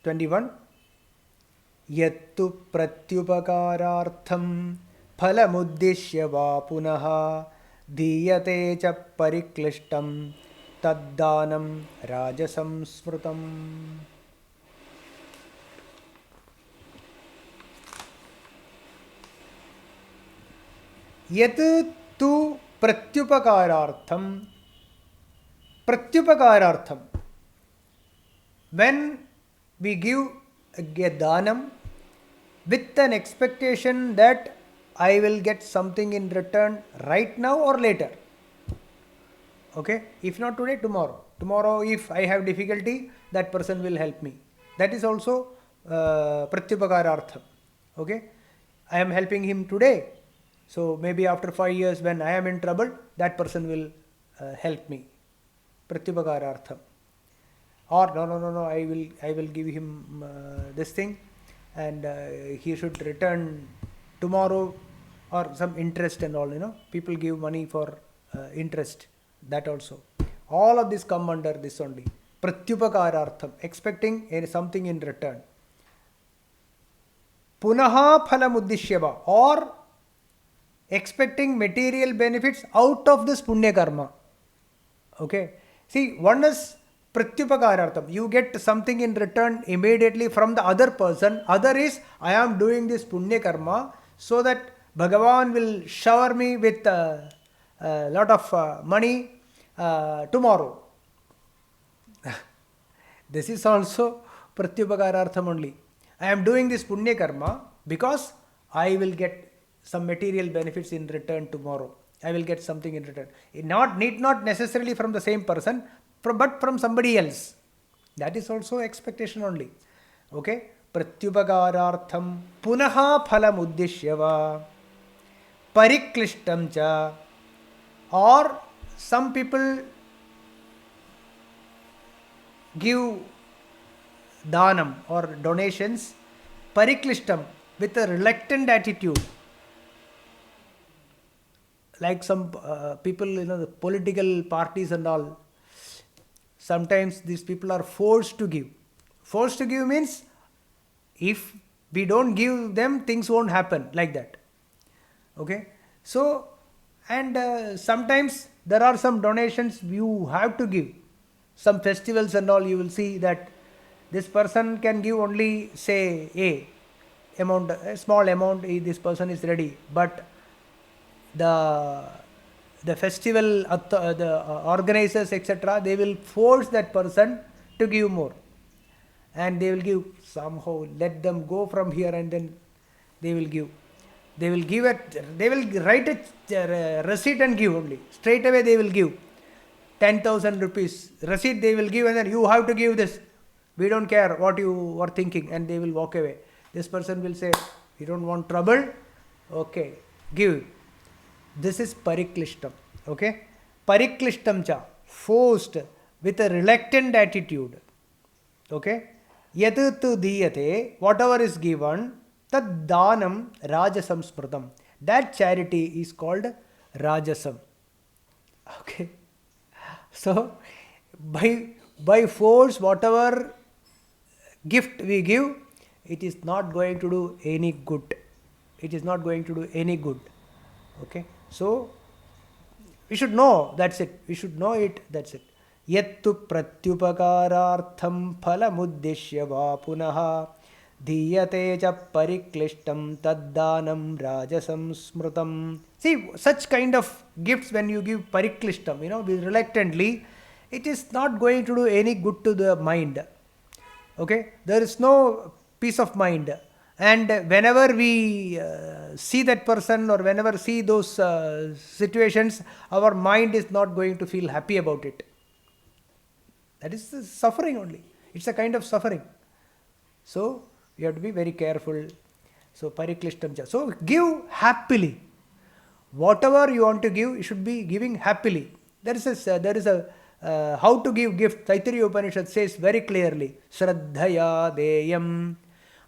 21. Yattu pratyupakarartham phalamuddishya va punaha diyate cha pariklishtam taddanam rajasam smritam. Yat tu pratyupakarartham. Pratyupakarartham. When we give a dhanam with an expectation that I will get something in return right now or later. Okay? If not today, tomorrow. Tomorrow, if I have difficulty, that person will help me. That is also pratyupakarartham. Okay? I am helping him today. So maybe after 5 years when I am in trouble, that person will help me. Pratyupakarartham. Or no, I will give him this thing and he should return tomorrow, or some interest and all, people give money for interest, that also. All of this come under this only. Pratyupakarartham, expecting something in return. Punaha phalam uddishyava, or expecting material benefits out of this punya karma. Okay. See, one is pratyupakarartham. You get something in return immediately from the other person. Other is, I am doing this punya karma so that Bhagavan will shower me with a lot of money tomorrow. This is also pratyupakarartham only. I am doing this punya karma because I will get some material benefits in return tomorrow. I will get something in return. It need not necessarily from the same person, but from somebody else. That is also expectation only. Okay? Pratyupakarartham punaha phalam uddishyava pariklishtam cha. Or some people give dhanam or donations pariklishtam with a reluctant attitude. Like some people, the political parties and all, sometimes these people are forced to give. Forced to give means if we don't give them, things won't happen, like that. Okay? So, and sometimes there are some donations you have to give. Some festivals and all, you will see that this person can give only, say, a small amount, this person is ready. But the festival, the organizers, etc., they will force that person to give more. And they will give somehow, let them go from here, and then they will give. They will give it, they will write a receipt and give only. Straight away they will give 10,000 rupees. Receipt they will give, and then you have to give this. We don't care what you are thinking, and they will walk away. This person will say, you don't want trouble? Okay, give. This is pariklishtam. Okay? Pariklishtam cha, forced with a reluctant attitude. Okay? Yatu diyate, whatever is given, Tad danam rajasam smritam. That charity is called rajasam. Okay. So, by force, whatever gift we give, it is not going to do any good. It is not going to do any good. Okay. So, we should know, that's it. We should know it, that's it. Yattu pratyupakarartham phalamuddishya va punaha diyate cha pariklishtam taddanam rajasam smrutam. See, such kind of gifts when you give pariklishtam, with reluctantly, it is not going to do any good to the mind. Okay, there is no peace of mind. And whenever we see that person or whenever see those situations, our mind is not going to feel happy about it. That is the suffering only. It's a kind of suffering. So you have to be very careful. So pariklishtam cha. So give happily. Whatever you want to give, you should be giving happily. There is a how to give gift. Taittiriya Upanishad says very clearly, Shradhaya deyam.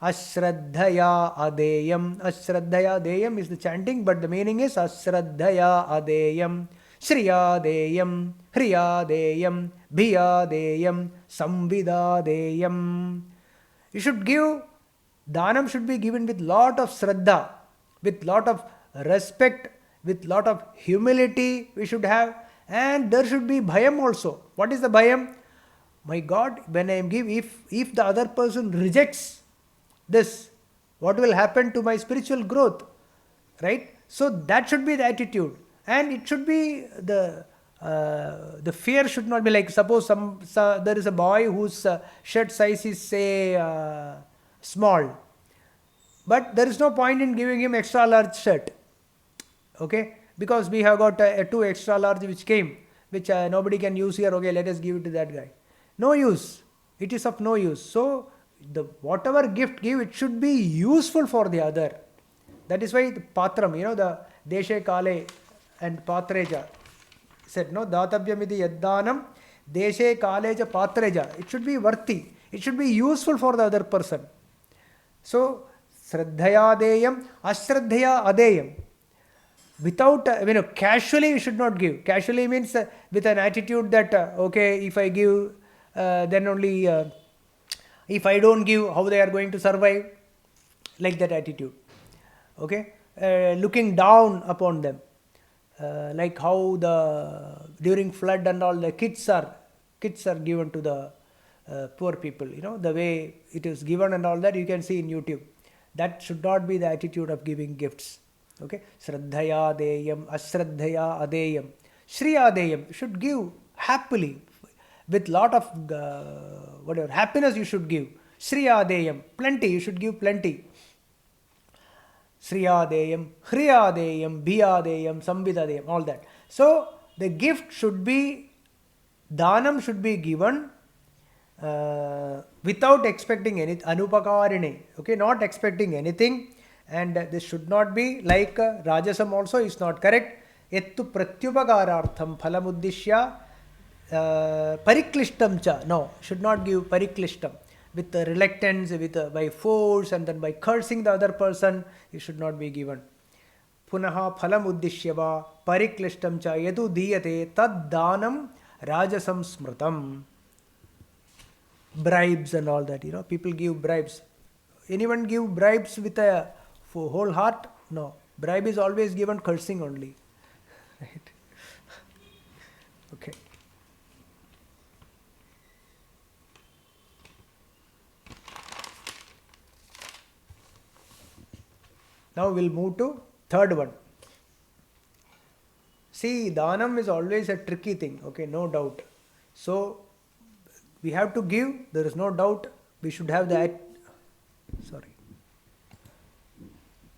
Ashraddhaya adeyam. Ashraddhaya deyam is the chanting, but the meaning is Ashraddhaya adeyam. Shriya deyam. Hriya deyam. Bhiya deyam. Samvida deyam. You should give, Dhanam should be given with lot of Shraddha, with lot of respect, with lot of humility we should have, and there should be Bhayam also. What is the Bhayam? My God, when I give, if the other person rejects this, what will happen to my spiritual growth? Right? So that should be the attitude. And it should be the fear should not be like, suppose there is a boy whose shirt size is say small, but there is no point in giving him extra large shirt. Okay? Because we have got two extra large which came, which nobody can use here. Okay, let us give it to that guy. No use. It is of no use. So the whatever gift give, it should be useful for the other. That is why the patram, the deshe kale and patreja said, no, datavyamidi yaddanam deshe kaleja patreja. It should be worthy. It should be useful for the other person. So shraddhaya deyam, ashraddhaya adeyam. Without, casually you should not give. Casually means with an attitude that, okay, if I give, then only, if I don't give, how they are going to survive? Like that attitude. Okay? Looking down upon them. Like how during flood and all, the kids are given to the poor people. The way it is given and all that you can see in YouTube. That should not be the attitude of giving gifts. Okay, Shraddhaya deyam, Ashraddhaya adeyam. Shriya deyam, should give happily, with lot of whatever happiness you should give. Shriya deyam, plenty, you should give plenty. Shriya deyam, Hriya deyam, Bhiya deyam, Samvida deyam, all that. So the gift should be, Dhanam should be given without expecting anything, Anupakarine, okay, not expecting anything. And this should not be like Rajasam also is not correct. Yattu pratyupakarartham phalamuddishya pariklishtam cha. No, should not give pariklishtam. With reluctance, by force, and then by cursing the other person, it should not be given. Punaha phalamuddishya va pariklishtam cha yadu diyate tad danam rajasam smritam. Bribes and all that, people give bribes. Anyone give bribes with a whole heart? No. Bribe is always given cursing only. Right? Okay. Now we'll move to third one. See, Dhanam is always a tricky thing. Okay, no doubt. So we have to give. There is no doubt. We should have that.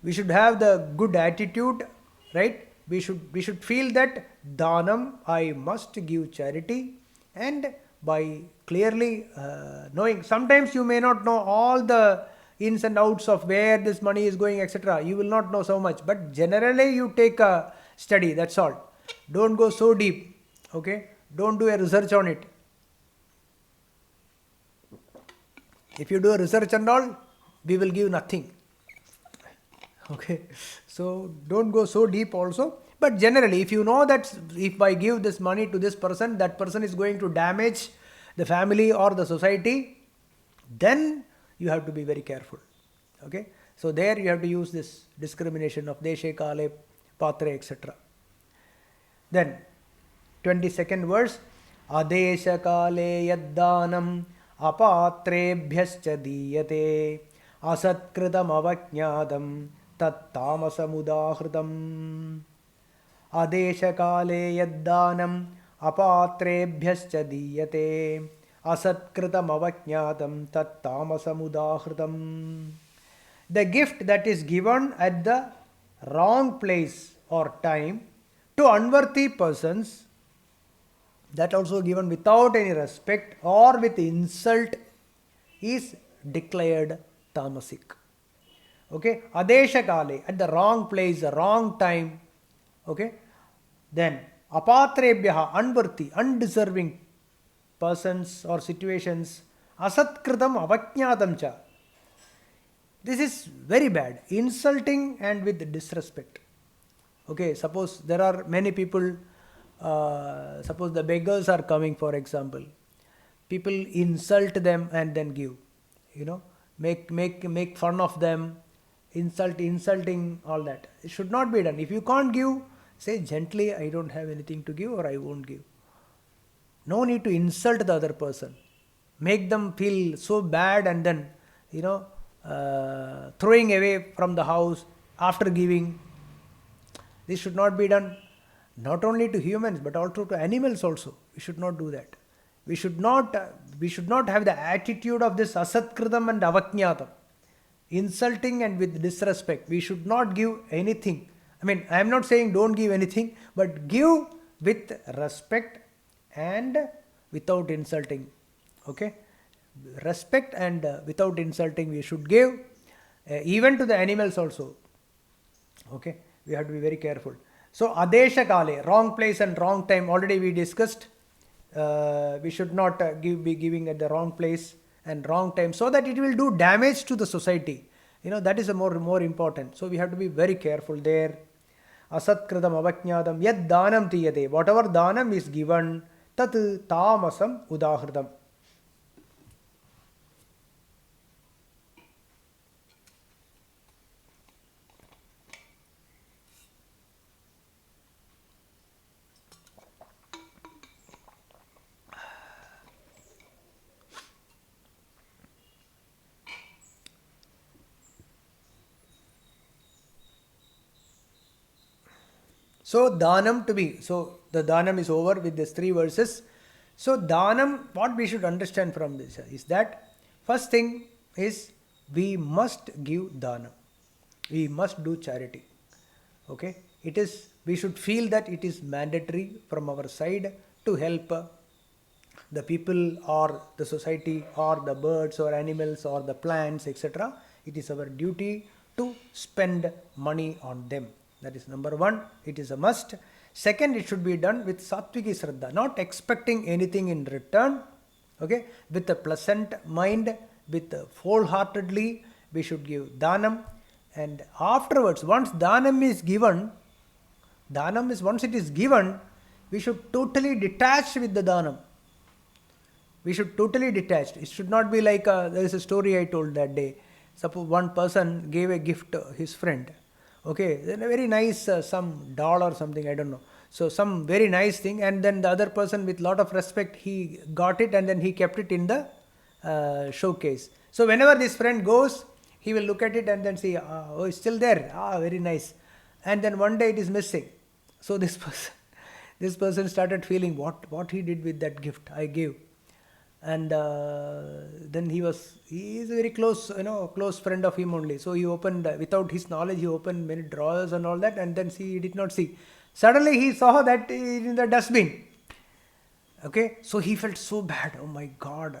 We should have the good attitude, right? We should feel that Dhanam, I must give charity, and by clearly knowing, sometimes you may not know all the ins and outs of where this money is going, etc. You will not know so much, but generally you take a study, that's all. Don't go so deep, okay? Don't do a research on it. If you do a research and all, we will give nothing. Okay, so don't go so deep also. But generally, if you know that if I give this money to this person, that person is going to damage the family or the society, then you have to be very careful. Okay, so there you have to use this discrimination of deshe, kale, patre, etc. Then 22nd verse, adesha kale yaddanam apatrebhyascha diyate asatkrtam avajnadam tat tamasamudahritam. Adesha kale yaddanam apatrebhyascha diyate asatkrtam avajnadam tat tamasamudahritam. The gift that is given at the wrong place or time to unworthy persons, that also given without any respect or with insult, is declared tamasic. Okay, adesha kale, at the wrong place, the wrong time. Okay, then apatrebhyaha, unworthy, undeserving persons or situations, asatkritam avajnadam cha. This is very bad, insulting and with disrespect. Okay, suppose there are many people, suppose the beggars are coming, for example. People insult them and then give, make fun of them, insulting, all that. It should not be done. If you can't give, say gently, I don't have anything to give or I won't give. No need to insult the other person. Make them feel so bad and then, throwing away from the house after giving. This should not be done, not only to humans but also to animals also. We should not do that. We should not have the attitude of this asatkritam and avajnatam, insulting and with disrespect. We should not give anything. I mean, I am not saying don't give anything, but give with respect and without insulting. Okay, respect and without insulting we should give, even to the animals also. Okay, we have to be very careful. So adesha kale, wrong place and wrong time, already we discussed. We should not be giving at the wrong place and wrong time, so that it will do damage to the society. That is a more important. So we have to be very careful there. Asatkritam avajnadam yad danam tiyate, whatever danam is given, tat tamasam udahritam. So dhanam to be, so the dhanam is over with these 3 verses. So dhanam, what we should understand from this is that first thing is we must give dhanam. We must do charity. Okay, we should feel that it is mandatory from our side to help the people or the society or the birds or animals or the plants, etc. It is our duty to spend money on them. That is number 1. It is a must. Second, it should be done with sattviki shraddha, not expecting anything in return. Okay, with a pleasant mind, with wholeheartedly, we should give dhanam. And afterwards, once dhanam is given, once it is given, we should totally detach with the dhanam. We should totally detach. It should not be like, there is a story I told that day. Suppose one person gave a gift to his friend. Okay, then a very nice, some doll or something, I don't know. So some very nice thing, and then the other person with lot of respect, he got it and then he kept it in the showcase. So whenever this friend goes, he will look at it and then see, oh, it's still there. Very nice. And then one day it is missing. So this person started feeling what he did with that gift I gave. And then he is a very close, close friend of him only. So he opened, without his knowledge, he opened many drawers and all that, and then he did not see. Suddenly he saw that in the dustbin. Okay, so he felt so bad. Oh my God,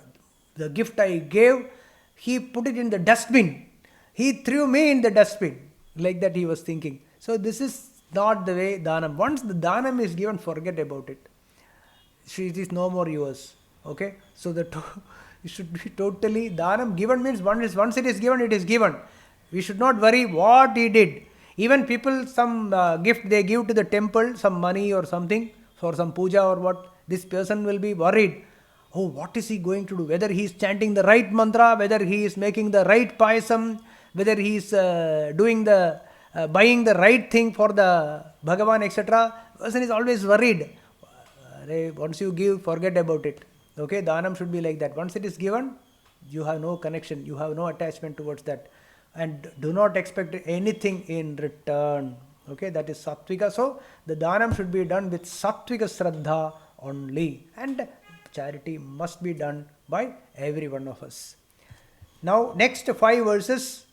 the gift I gave, he put it in the dustbin. He threw me in the dustbin. Like that he was thinking. So this is not the way dhanam. Once the dhanam is given, forget about it. It is no more yours. Okay, so it should be totally dhanam given means once it is given, it is given. We should not worry what he did. Even people, some gift they give to the temple, some money or something for some puja or what, this person will be worried. Oh, what is he going to do? Whether he is chanting the right mantra, whether he is making the right payasam, whether he is doing the buying the right thing for the Bhagavan, etc. Person is always worried. Once you give, forget about it. Okay, dhanam should be like that. Once it is given, you have no connection, you have no attachment towards that, and do not expect anything in return. Okay, that is sattvika. So the dhanam should be done with sattvika shraddha only, and charity must be done by every one of us. Now, next 5 verses,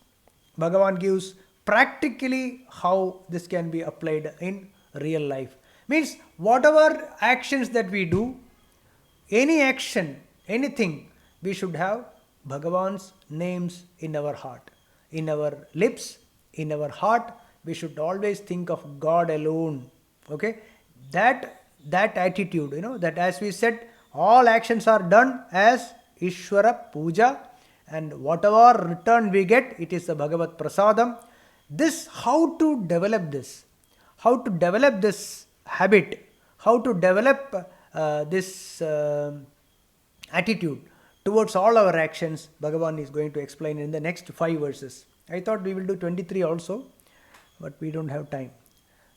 Bhagavan gives practically how this can be applied in real life. Means, whatever actions that we do, any action, anything, we should have Bhagavan's names in our heart, in our lips, in our heart. We should always think of God alone. Okay, that attitude, that as we said, all actions are done as Ishvara Puja, and whatever return we get, it is the Bhagavat Prasadam. This, how to develop this? How to develop this habit? How to develop this attitude towards all our actions? Bhagavan is going to explain in the next 5 verses. I thought we will do 23 also, but we don't have time.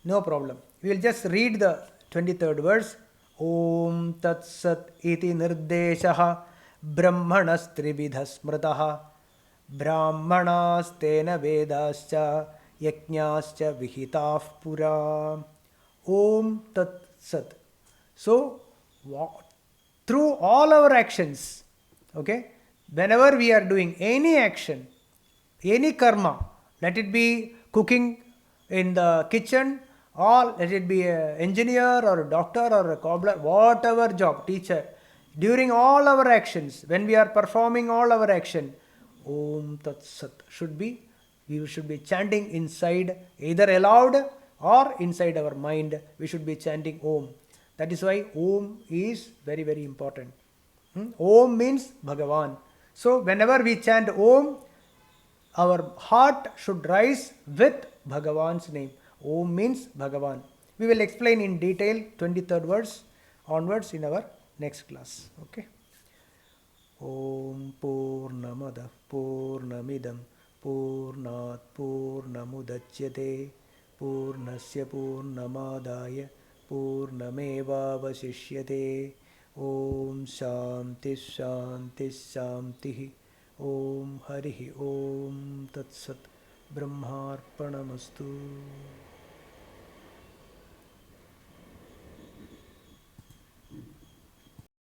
No problem. We will just read the 23rd verse. Om Tat Sat Iti Nirdeshaha Brahmanas Trividha Smrataha Brahmanas Tena Vedascha Yajñascha Vihitah Pura. Om Tat Sat. So, through all our actions, okay, whenever we are doing any action, any karma, let it be cooking in the kitchen, or let it be an engineer or a doctor or a cobbler, whatever job, teacher, during all our actions, when we are performing all our action, Om Tat Sat should be, we should be chanting inside, either aloud or inside our mind, we should be chanting Om. That is why Om is very, very important. Om means Bhagavan. So whenever we chant Om, our heart should rise with Bhagavan's name. Om means Bhagavan. We will explain in detail 23rd verse onwards in our next class. Okay. Om Purnamada Purnamidam Purnat Purnamudachyate Purnasya Purnamadaya Purnamevavasishyate. Om Shanti Shanti Shanti. Om Harihi Om Tat Sat. Brahmarpanamastu.